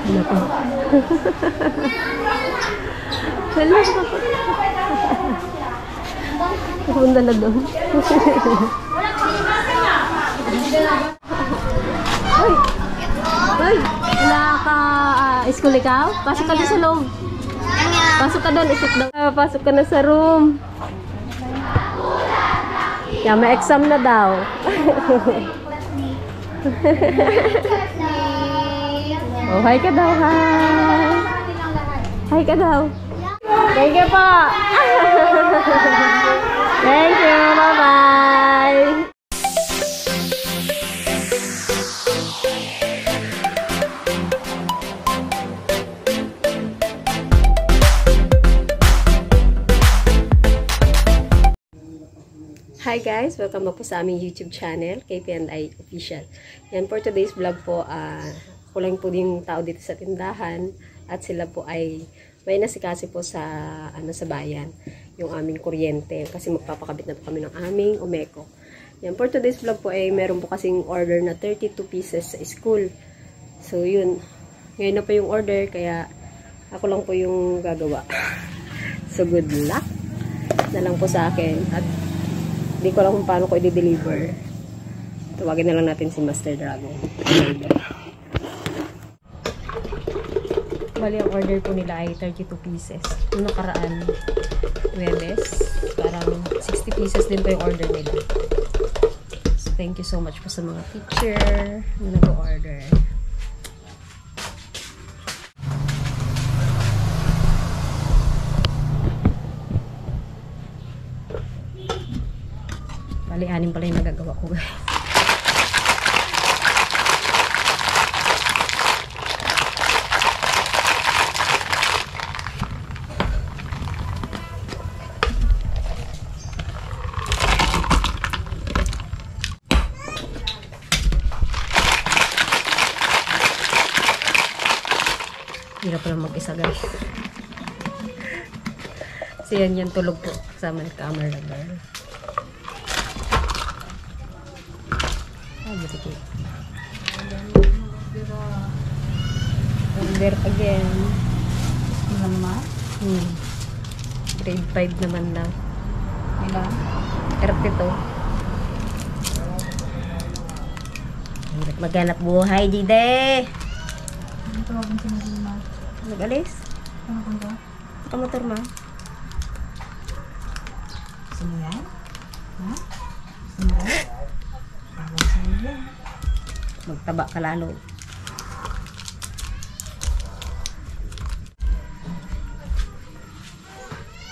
Ano to? Hala. Pupunta na doon. Ay! Ay! Wala ka school ikaw? Pasok ka doon sa loob. Pasok ka doon, isip daw. Pasok ka na sa room. Yeah, may exam na daw. Oh, hi ka daw, hi. Hi ka daw. Thank you po. Thank you, bye-bye. Hi guys! Welcome back po sa aming YouTube channel, KP&I Official. Yan, for today's vlog po, kulang po din tao dito sa tindahan at sila po ay may nasikasi po sa, sa bayan, yung aming kuryente kasi magpapakabit na po kami ng aming Omeko. Yan, for today's vlog po ay meron po kasing order na 32 pieces sa school. So yun, ngayon na po yung order kaya ako lang po yung gagawa. So good luck na lang po sa akin at hindi ko lang kung paano ko i-deliver. Tawagin na lang natin si Master Dragon. Bali, ang order po nila ay 32 pieces. Noong nakaraan, Webes, parang 60 pieces din po yung order nila. So, thank you so much po sa mga teacher na nag-order. Bali-anim pala yung nagagawa ko, guys. Hirap pala mag-isa, guys. Kasi yan tulog po kasama ng camera girl. Order again. Naman? Grade 5 naman lang. Ilan? 32. Maghanap buhay, Dide! Ano tawagin sa mga? Nag-alis? Ano kung ba? Nakamotor, ma. Gusto mo yan? Ha? Gusto mo yan? Gusto mo yan? Magtaba ka lalo.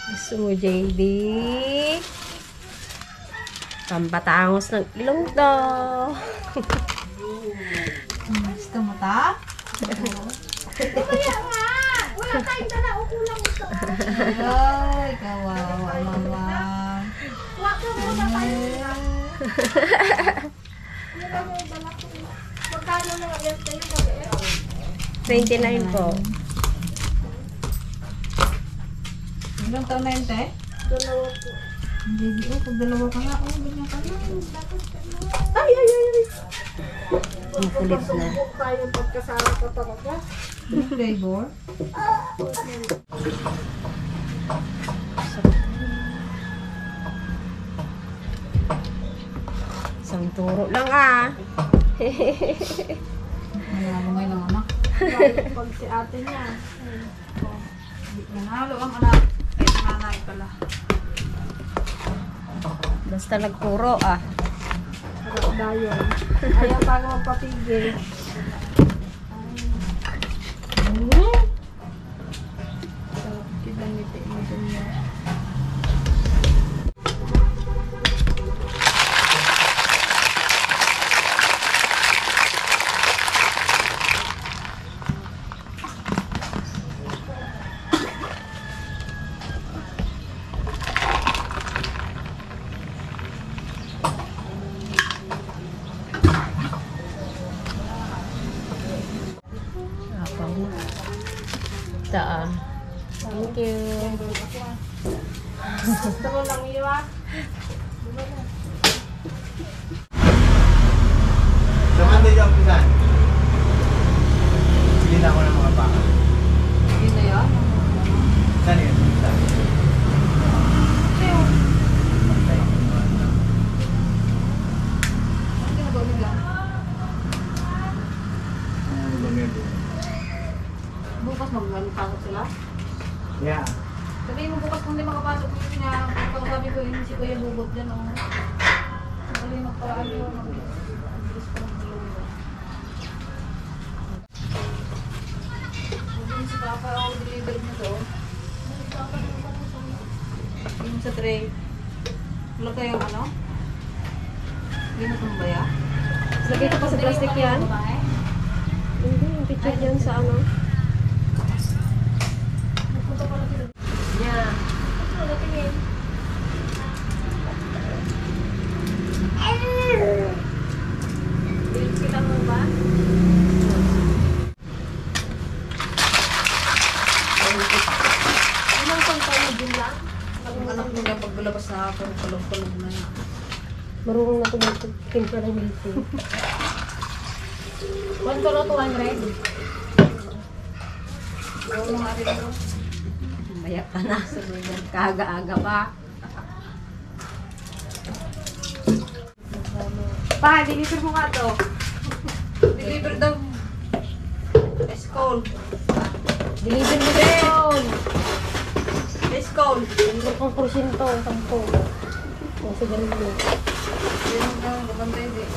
Gusto mo, JD? Pampatangos ng ilong to. Gusto mo ta? Kaya nga! Wala tayong dala o kulang ito. Ay, kawawa naman. Wala ka muna tayo. Ano ba yung dala ko? Magkano na yan tayo mag-e? 29 po. Ilang taon na yun, te? Dalawa po. Hindi, pag dalawa ka nga, ganyan ka na. Ay! Ang kulit na. Huwag tayong pagkasara ka talaga. Ano flavor? Isang turo lang ah. Malabangay ng anak. Pag si ate niya. Nanalo ang anak. Ay, nanay pala. Basta nagturo ah. Harap dayon. Ayaw tayo magpapigil. Kinangiti mo dun yan. Saan? Thank you. Taro lang iwa. Naman din yung pisan. Sige Hindi na ako ng mga baka. Yun na yan. Saan yun? Saan? Patay. Ano ginagawa nila? Ano ba meron? Bukas magpasok sila? Yeah. Sabihin mo bukas kung hindi makapasok yung pinakasabi ko yun si Kuya Bubot dyan. Magaling magparaan yun. Mag-bilis ko ng dalawa. Yung si Papa ako delivered mo doon. Yung sa tray. Wala kayong ano? Hindi mo tumbaya? Lagay ko pa sa plastic yan. Hindi, yung picture yan sa ano. Nagpunta pala sila. Yeah. Kita mo ba? Ilang pang na din lang? Ang anak mo niya pagbalabas na ako, kalog-kalog na niya. Marunong na ito mag-timper ng dito. 1 to 200. Oo, mga rin mo. Maya ka na. Sabi yan, kaga-aga pa. Pa, deliver mo nga to. Deliver daw. Escol. Deliver mo din yun. Escol. Deliver kong porsyento, 10. Kasi ganun mo. Yan ang gaganda yun eh.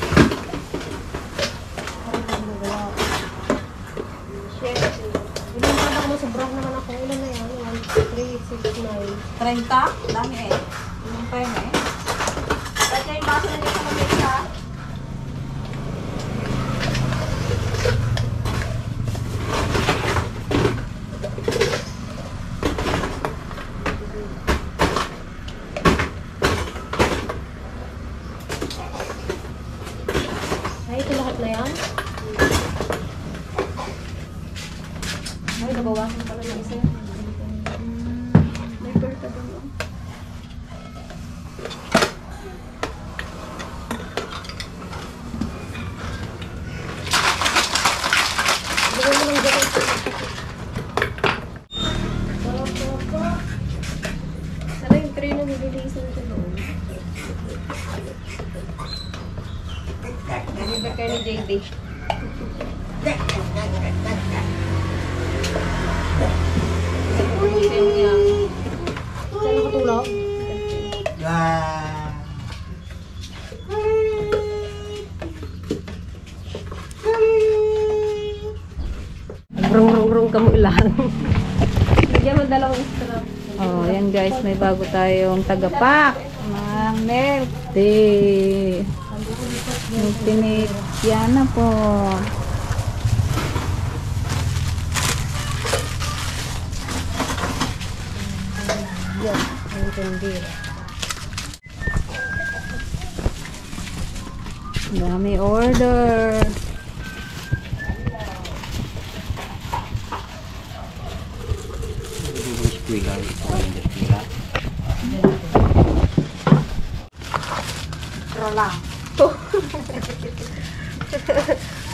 Ilang patak mo, sobrang naman ako. Ilan na yan? 1, 3, 6, 9. 30? Dami eh. Ilang pa yun eh. Kahit na yung baso na niya sa kamisa. Ay, ito lahat na yan? Ay, nabawasan pala ng isa. May bird ka doon. Bigyan mo ng gawin. Sana yung tray na nililisan ko doon. Deliver kayo ni JD. Saan nakatulog? Ah. Rung-rung-rung ka mo ilan. Bigyan mo dalawang strap. Oh, yan guys, may bago tayong tagapak. Mga milk tea. Milk tea ni Kiana po. Yan, ang tindira. Dami order. Rolang.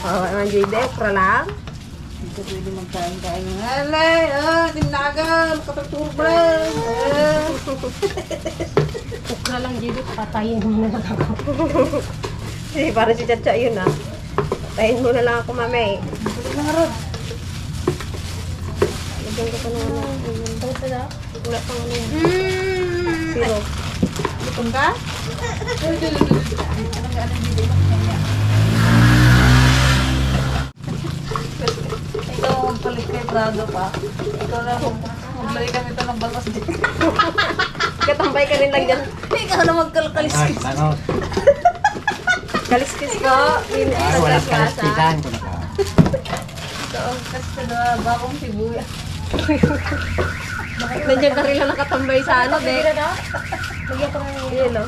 Oo, ang JD, okra lang. Dito pwede magkain-kain. Alay, tinagal, kapagturba. Okra lang, JD, patayin mo na lang ako. Hindi, para si Chacha yun ah. Patayin mo na lang ako, mami. Pwede na nga ron. Lagyan ko pa naman. Ito pala. Wala pang ano yan. Zero. Lupon ka? Ikaw ang palit kay Prado pa. Ikaw na maglagay kami ito ng balas dito. Katambay ka rin lang dyan. Ikaw na magkalkaliskis. Ano? Kaliskis ko. Ah, wala kalaspitan ko na ka. Ito ang kasi na bagong sibuyas. Nandiyan ka rin lang nakatambay sa ano, de. Lagyan ko ng yelo.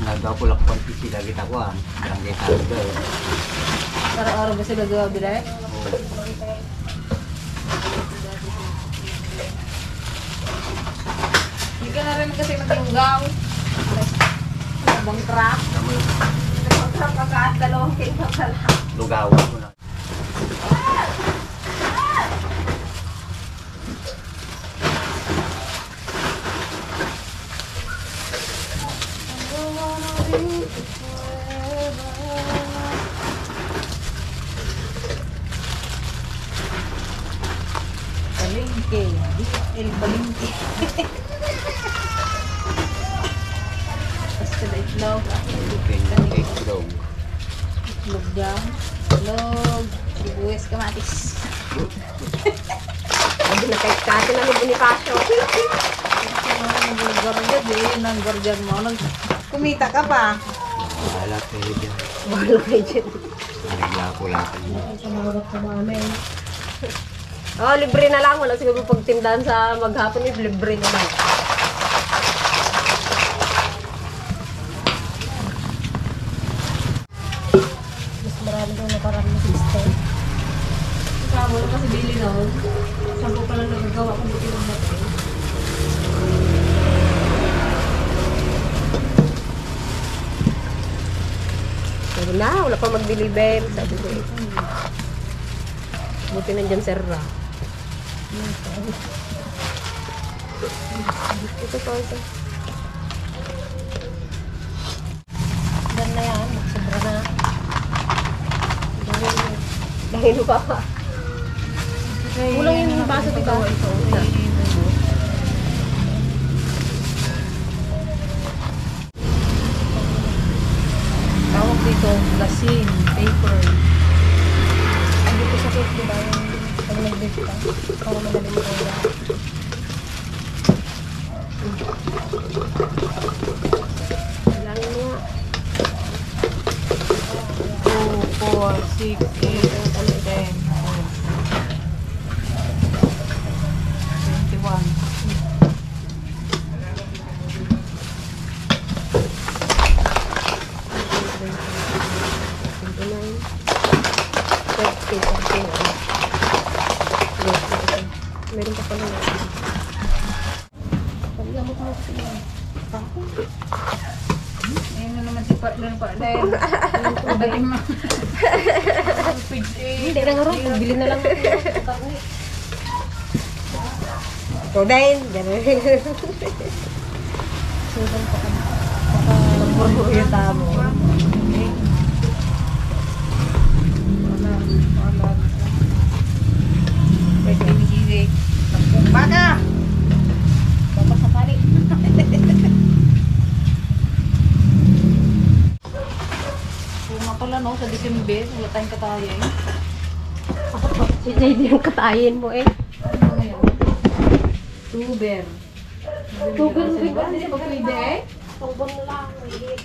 Nagawa ko lang kung sila kita ko ah. Lang kita ko. Araw-araw ba sila gawa bila? Hindi ka na rin kasi maglunggaw. Bang truck. Bang truck ka at 2 kilo ka lang. Lugawan ko na. Palengke. El Palengke. Basta na itlog. Itlog. Itlog dyan. Itlog. Sibuyas, kamatis. Sabi na kay Kati na ni Bonifacio. Ang guardian mo. Kumita ka pa. Wala kayo dyan. Wala kayo dyan. Nagla ko lang. Sa mga kumain. Oh, libre na lang. Wala siguro pagtindahan sa maghapon. Libre na lang. Mas marami daw nakarami na sister. Kamo lang kasi bili noon. Saan ko pala nagagawa kung buti lang natin. Pero na, wala pa mag-deliver. Sabi ko eh. Buti nandyan sir Ra. Ito pa ito. Dan na yan. Sobra na. Dahil pa pa. Kulang yung baso dito. Tawag dito, lasin, paper. Hindi ko sakit, di ba? Yung pag nag-dip ka. Para madali mo kayo lahat. Bilangin mo nga. 2, 4, 6, 8, 10, 21. Meron pa pala yun. Paglamot mo kasi yun. Ayun na naman si partner pa dahil. Pagaling mo. Hindi na nga rin. Bili na lang ako. Ikaw dahil. Sudan pa kami. Baka yung tamo. Baka! Baka sakali. Puma pala no, sa December, wala tayong kataya eh. Si JD yung katayin mo eh. Ano ngayon? Tuber. Tuber, Hindi siya pagpwede eh. Tuber na lang. Maliit.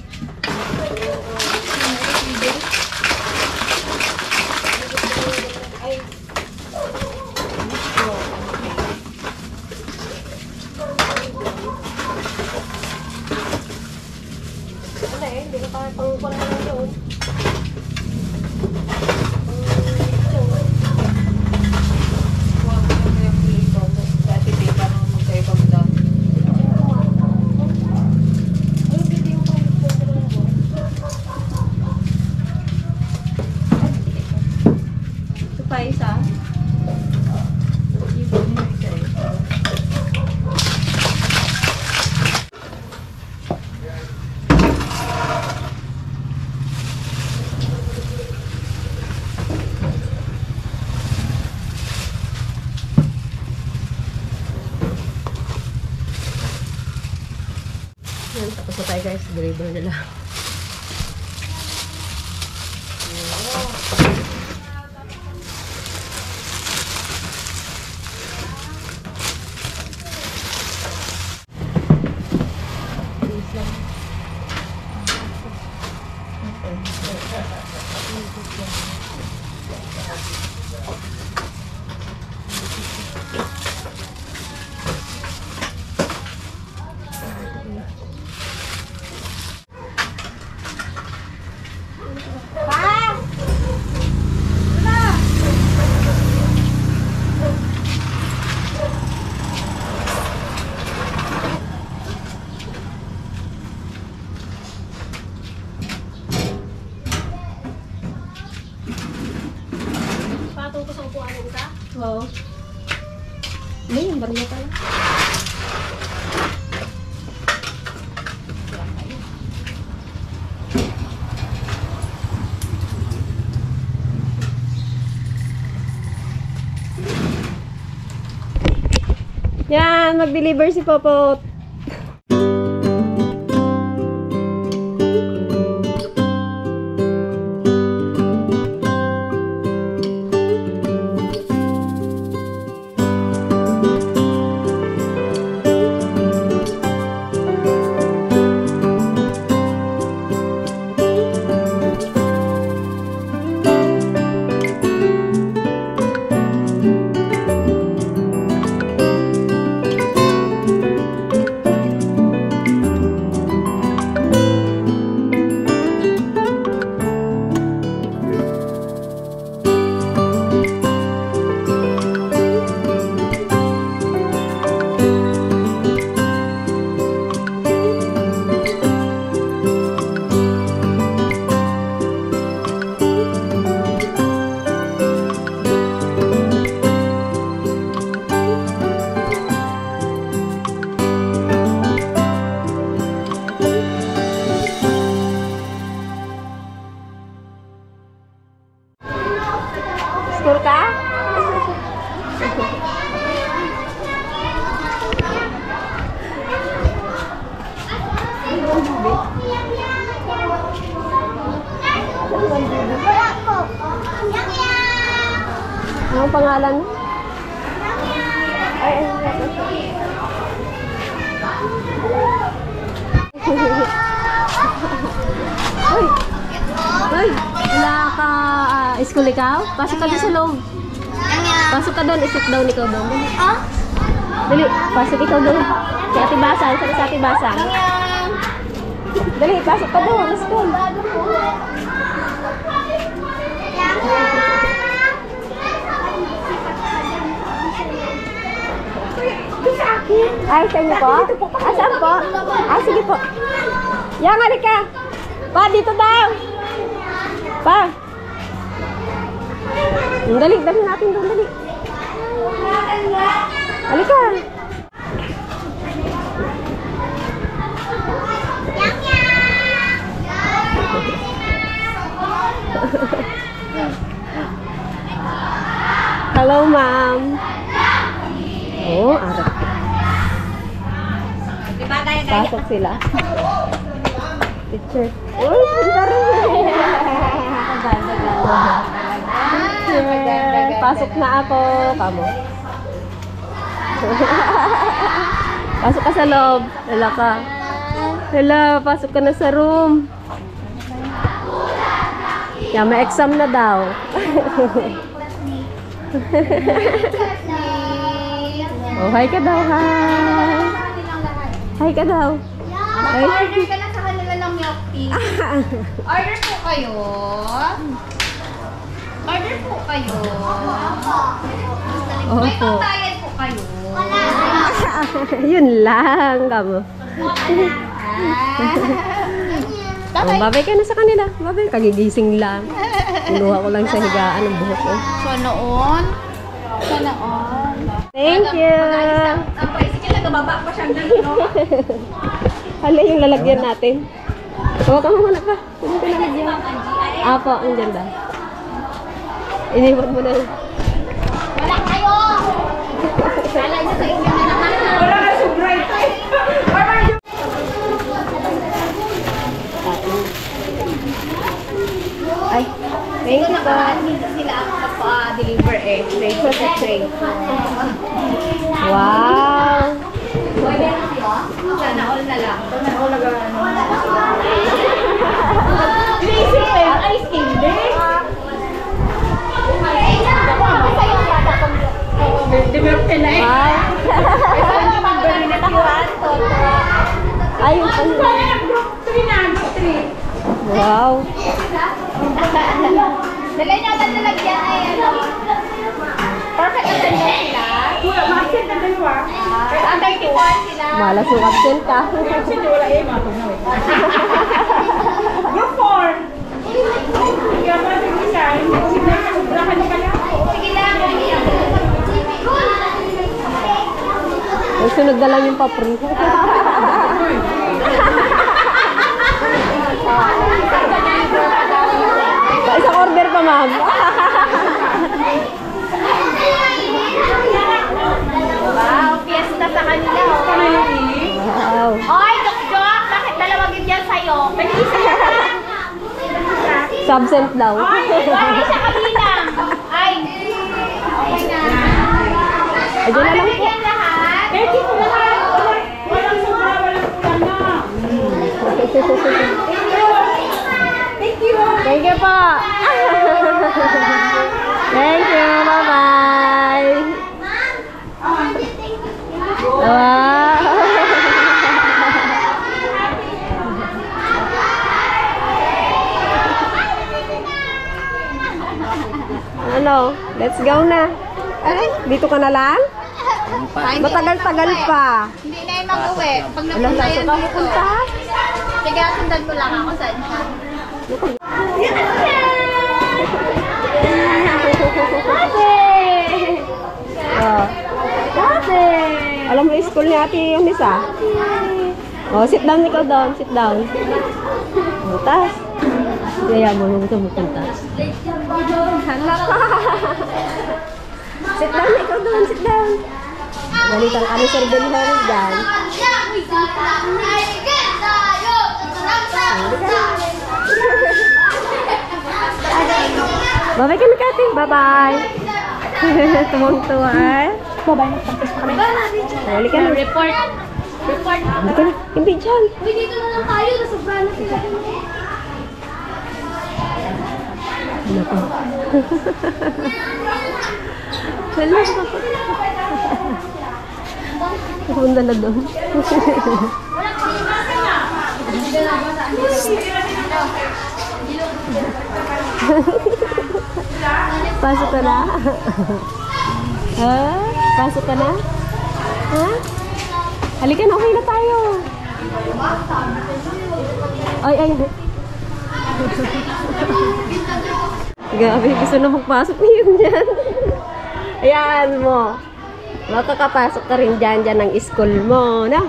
Ay, ano eh, hindi ka pa pang lang yun. Ito pa isa. Yan, tapos na tayo guys. Deliver na lang. Patungkos ang upuan ng isa? Oo. May yung barya pala. Yan, mag-deliver si Popot. School ka? Anong pangalan? Ay, Uy! Uy! Wala ka school ikaw? Pasok ka doon sa loob. Pasok ka doon. Isip down ikaw doon. Dali. Pasok ikaw doon. Sa Ate Basan. Sa Ate Basan. Dali. Pasok ka doon. Let's go. Ay, sa inyo po? Saan po? Sige po. Yang, halika. Pa, dito daw. Pa. Dali natin doon, dali. Halika. Hello, ma'am. Oh, arap. Pasok sila. Teacher. Uy, punta rin. Pasok na ako. Kamo. Pasok ka sa loob. Hala ka. Hala, pasok ka na sa room. Yan, may exam na daw. Oh, hi ka daw, hi. Hi ka daw. Mag-order ka na sa kanila ng milk tea. Order po kayo. Order po kayo. May pangbayad po kayo. Yun lang, kamo. Oh, babay ka na sa kanila. Babay, kagigising lang. Kinuha ko lang sa higaan ng buhok ko. So, noon. Thank you. Ang tricycle na gababa pa siyang gano'n. Hala yung lalagyan natin. Huwag kang humanap pa. Hindi ka lalagyan. Apo, ang ganda. Iniwan mo na. Wala kayo! Wala niyo sa inyo na naman. Wala na sa bright side. Ay, thank you po. Dito sila magpa-deliver eh. Straight to the train. Wow. Sana all na lang. Sana all na lang. Inisip pa yung ice cream, di? Develop sila eh. Wow. Ay, yung pang- Group 3 na, group 3. Wow. Dalay na agad nalagyan ay ano. Perfect attendance sila. Wala, ma-absent na dalawa. Ang 31 sila. Malas yung absent ka. Absent na wala eh, matunaw eh. Group 4. Kaya ba sa isa, hindi ko sila kasobrahan ka lang. Sige lang. Ay, sunod na lang yung papri. Isang order pa, ma'am. Wow, fiesta Subsent daw. Ay, sa kabila. Ay, okay na. Ay, dyan na lang po. Yan lahat. Eh, dito lahat. Walang sobra, walang kulang na. Thank you. Thank you po. Thank you. Bye-bye. Wow. Ano? Let's go na. Ay, dito ka na lang? Matagal-tagal pa. Hindi na yung mag-uwi. Pag Alam napunta na, yan saan ka dito. pupunta? Sige, sundan mo lang ako saan siya. Oh. Alam mo yung school ni Ate Eunice ah? Oh, sit down ikaw doon. Sit down. Butas. Kaya mo nung pupunta. Hala ka. Sit down ikaw doon. Sit down. Ganitang ano Sir Benhor dyan. Bye-bye ka na, Kati. Bye-bye. Tumong-tuwa eh. Bye-bye. Nagpapos pa kami. Hali ka na. Report. Report. Hindi ka na. Hindi dyan. Uy, dito na lang tayo. Nasobrahan na sila. Ano pa? Wala pa. Pupunta na doon. Pasok ka na? Ha? Pasok ka na? Ha? Halika na, okay na tayo. Ay, ay. Grabe, gusto na magpasok niyo dyan. Ayan mo. Makakapasok ka rin dyan ng school mo, no?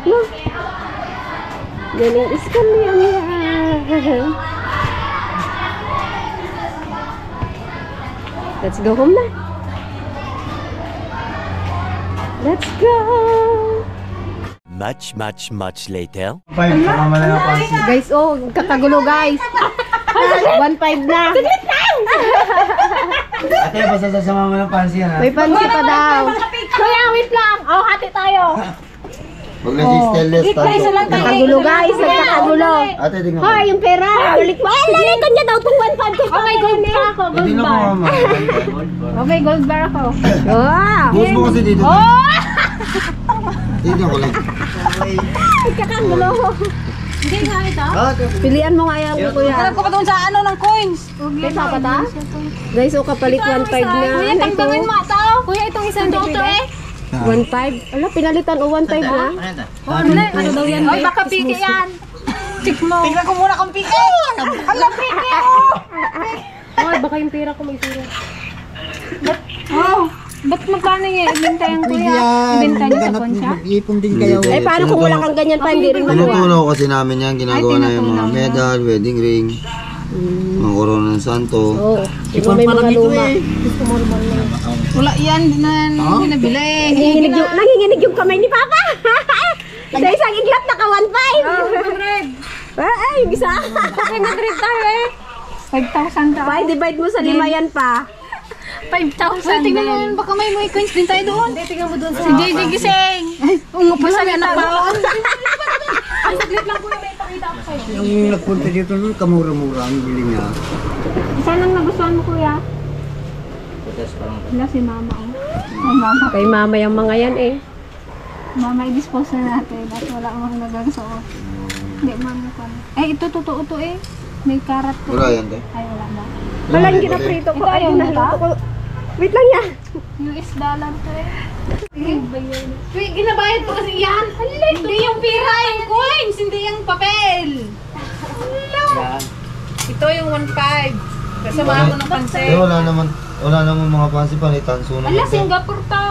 No? Dyan yung school yan. Let's go home na. Let's go. Much later. Guys, oh, kakagulo guys. 1.5 na. Ate, basta sasama mo ng pansi yan ha. May pansi pa daw. Kuya, wait lang. Oh, hati tayo. Huwag na si stainless tanso. Kakagulo guys, nagkakagulo. Ate, tingnan mo. Hoy, yung pera. Balik mo. Ay, lalitan niya daw itong 1.5 ko. Oh, may gold bar ako. Hindi Gold na bar. ko mama. Okay, gold bar ako. Wow. Buhos mo kasi dito. Oh! Dito ko lang. Kakagulo. Hindi nga ito. Pilian mo nga yan, kuya. Alam ko pa doon sa ano ng coins. Kesa pa ta? Guys, oh, kapalit 1.5 na. Kuya, Ano tanggawin ito? mo ito. Kuya, itong isang dito eh. 1.5? Ala, pinalitan o 1.5 na? Ano na? Ano daw yan? Oh, baka piki yan. Check mo. Tingnan ko muna kung piki. Ala, piki. Ay, baka yung pera ko may sira. Oh, ba't magkano niya? Ibenta yung kuya. Ibenta niya sa pansya? Ipon din kayo. Eh, paano kung wala kang ganyan pa, hindi rin makuha? Tinutulaw kasi namin yan. Ginagawa na yung mga medal, wedding ring, mga korona ng santo. Oo. Iba may mga luma. Wala yan. Hindi na bili. Nanginginig yung kamay ni Papa. Sa isang iglap, naka 1.5. Ay, yung isa. Kasi Madrid tayo eh. 5,000 daw. Pa, divide mo sa 5 yan pa. 5,000. Tingnan mo yun. Baka may coins din tayo doon. Tingnan mo doon Si JJ Gising. Ungo pa sa anak baon. Saglit lang kuya, may ipakita ako sa'yo. Yung nagpunta dito, kamura-mura ang bili niya. Saan ang nagustuhan mo kuya? Wala si mama oh. Oh, mama. Kay mama yung mga yan eh. Mama, i-dispose na natin at wala akong nagagasuot. Hindi, mama ko. Eh, ito totoo to eh. May karat to. Wala yan, te. Ay, wala ba? Wala yung ginaprito ko. Ito Ay, yung ginaluto ko. Wait lang yan. US dollar to eh. Wait, ginabayad ko kasi yan. Hindi yung pira, yung coins, hindi yung papel. Ito yung 1.5. Kasama ko ng pansin. Eh, wala naman mga pansi pa. Tanso naman. Ala, te. Singapore to.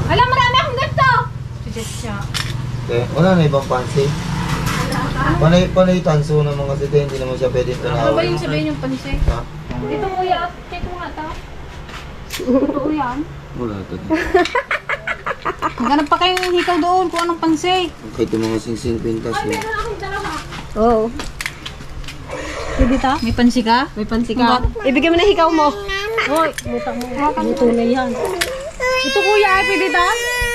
Ala, marami akong ganito. Eh, wala na ibang pansi. Panay tanso naman kasi te. Hindi naman siya pwede Ano ba tanawin. yung sabihin yung pansin? Ha? Ito kuya, check mo nga to. Totoo yan. Wala ito. Maghanap pa kayong hikaw doon kung anong pansin. Kahit yung mga singsing pintas. Meron akong dalawa. Oo. Pwede ta? May pansi ka? May pansi ka. Ibigay mo na hikaw mo. Hoy, buta mo. Buto na yan. Ito kuya, pwede ta?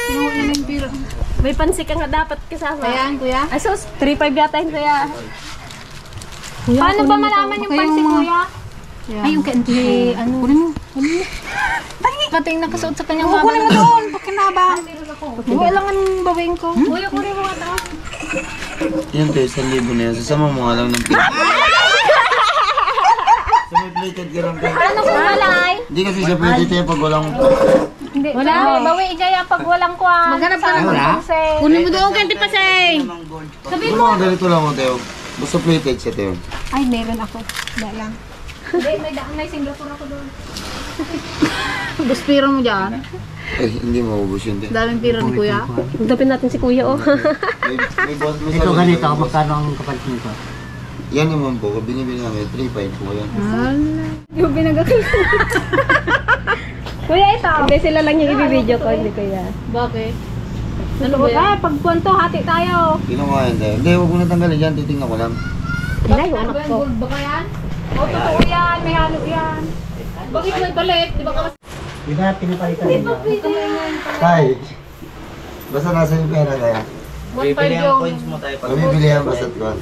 Sinuha na yung pira. May pansi ka nga dapat kasama. Ayan, kuya. Ay, sus, 3.5 yata yun, kuya. Paano ba malaman yung pansi, kuya? Ay, yung kanti, ano? Kunin mo. Kating nakasuot sa kanyang mabang. Kunin mo doon, pakinabang. Wala nga nang babayin ko. Kuya, kunin mo nga taas. Yan tayo, 1,000 na yan. Sasama mo nga lang ng pila. So may plated ka lang tayo. Ano kung malay? Hindi kasi siya pwede tayo pag walang... Hindi. Wala. Bawi kaya pag walang kuha. Maghanap ka ng pansi. Kunin mo doon, kanti pa say. Sabihin mo. Ganito lang mo tayo. Basta plated siya tayo. Ay, meron ako. Daan. Hindi, may daan na Singapore ako doon. Guspiro mo dyan. Eh, hindi maubos yun tayo. Daming pira ni kuya. Magdapin natin si kuya, oh. May boss mo Ito ganito, magkano ang kapalit nito? Yan naman po, binibili namin, 3.5 po yan. Yung binagakal. Kuya, ito. Hindi, sila lang yung ibibideo ko, hindi kuya. Bakit? Ano ba yan? Pag punto, hati tayo. Kinuha yan tayo. Hindi, huwag mo natanggalin yan, titingnan ko lang. Wala yung anak ko. Gold ba yan? O, totoo yan. May halo yan. Bakit may palit? Di ba ka mas... Di ba pinapalitan nila? Tay, basta nasa yung pera kaya. 1.5 yung... Bumibili yan basta't ko.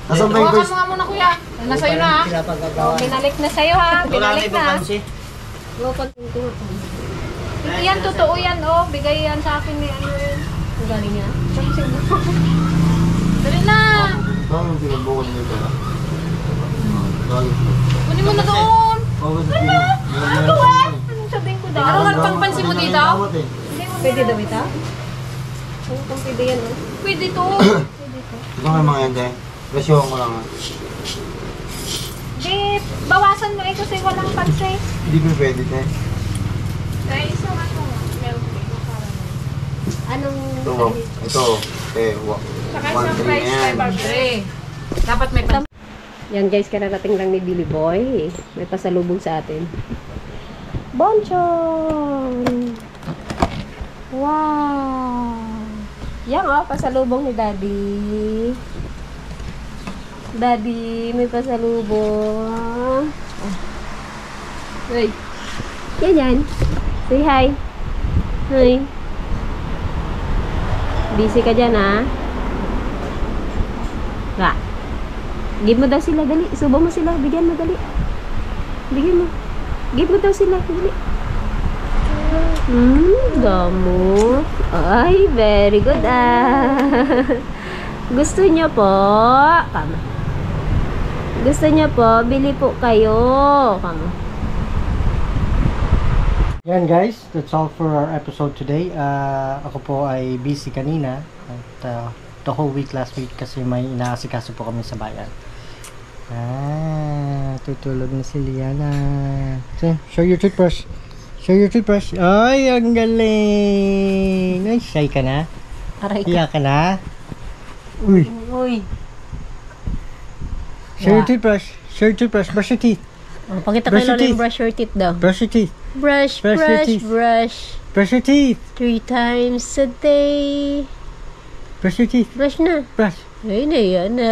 Nasaan ba yung Hawakan coins? mo nga muna kuya. Nasa iyo na ha. Sila pagkagawa. Binalik na sa'yo ha. Binalik na. Yan, totoo yan oh. Bigay yan sa akin ni ano yun. Ang galing niya. Dali na. Ito yung pinagbukan niyo pera. Kunin mo na doon. Ano ba? Anong sabihin ko daw? Arawan pang pansin mo dito? Pwede daw ito? Ano kung pwede yan, oh? Pwede to. Ito nga mga yan tayo. Presyohan ko lang ha. Di, bawasan mo eh kasi walang pansin. Hindi ko pwede tayo. Ay, isa ano. Milk tea. Anong... Ito. Eh, 1.3 na yan. Dapat may pansin. Yan guys, kararating lang ni Billy Boy. May pasalubong sa atin. Bonchon! Wow! Yan oh, pasalubong ni Daddy. Daddy, may pasalubong. Ay. Yan yan. Say hi. Hi. Busy ka dyan ha? Ka. Give mo daw sila, dali. Subo mo sila. Bigyan mo, dali. Bigyan mo. Give mo daw sila, dali. Gamot. Ay, very good Gusto niyo po? Kama. Gusto niyo po? Bili po kayo. Kama. Yan guys, that's all for our episode today. Ako po ay busy kanina. At the whole week last week kasi may inaasikaso po kami sa bayan. Tutulog na si Liana. So, show your toothbrush. Show your toothbrush. Ay, ang galing. Ay, shy ka na? Aray ka. Hiya ka na? Uy. Uy. Show your toothbrush. Show your toothbrush. Brush your teeth. Oh, pakita Brush kayo your lang teeth. brush your teeth daw. Brush your teeth. Brush, Brush your brush, teeth. brush. Brush your teeth. 3 times a day. Brush your teeth. Brush na. Brush. Ay, na yan na.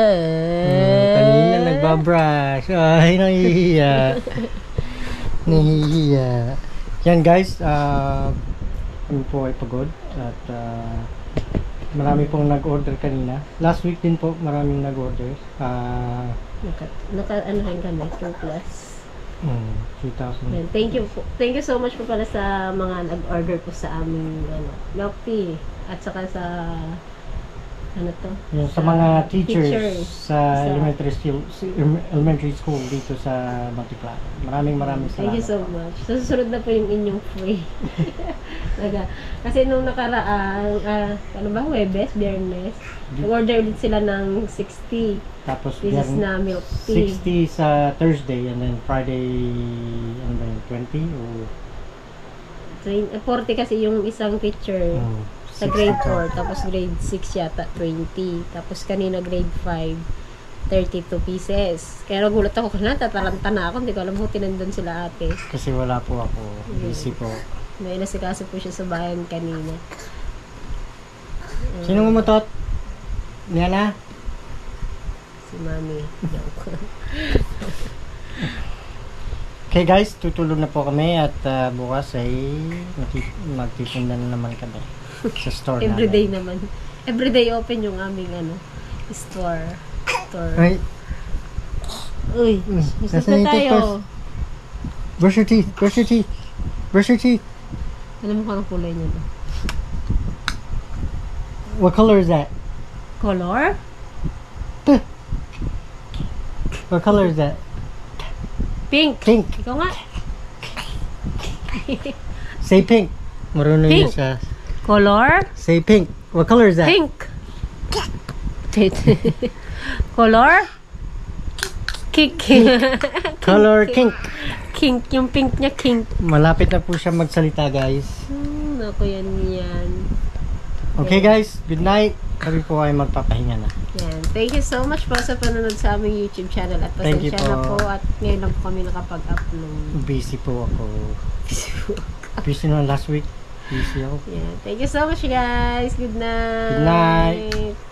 Kanina nagbabrush. Ay, nahihiya. Nahihiya. Yan guys, kami po ay pagod at marami pong nag-order kanina. Last week din po maraming nag-order. Ano rin kami, 2 plus. 3,000. Yan. Thank you so much po pala sa mga nag-order po sa aming milk tea at saka sa ano to? Yung sa mga teachers sa sa elementary school dito sa Multiplano. Maraming Thank you salamat. so much. So, susunod na po yung inyong free. Kasi nung nakaraan, ano ba, Huwebes, Biyernes, nag-order ulit sila ng 60 Tapos pieces na milk tea. 60 sa Thursday and then Friday, ano ba yun, 20 or 40 kasi yung isang teacher sa grade 4, tapos grade 6 yata 20, tapos kanina grade 5 32 pieces. Kaya nagulat ako kanina, tataranta na ako, hindi ko alam buti nandun sila ate. kasi wala po ako, busy po. May nasikaso po siya sa bayan kanina. Sino umutot? Liana? Si Mami. Joke. Okay guys, tutulog na po kami at bukas ay magtitinda na naman kami sa store Everyday namin. naman. Everyday open yung aming store. Ay, Uy, gusto Nasaan yung na tayo. toothbrush? Brush your teeth, brush your teeth, brush your teeth. Alam mo kung anong kulay niya. No? What color is that? Color? What color is that? Pink. Pink. Ikaw nga. Say pink. Marunong Pink. yun siya. Color? Say pink. What color is that? Pink. Color? Kink. Color pink. Kink. Yung pink niya, kink. Malapit na po siya magsalita guys. Naku, yan. Okay guys, good night. Kami po ay magpapahinga na. Yan. Thank you so much po sa panonood sa aming YouTube channel. At Thank you pasensya na po. po. At ngayon lang po kami nakapag-upload. Busy po ako. Busy na last week. Busy ako. Yeah. Thank you so much guys. Good night. Good night.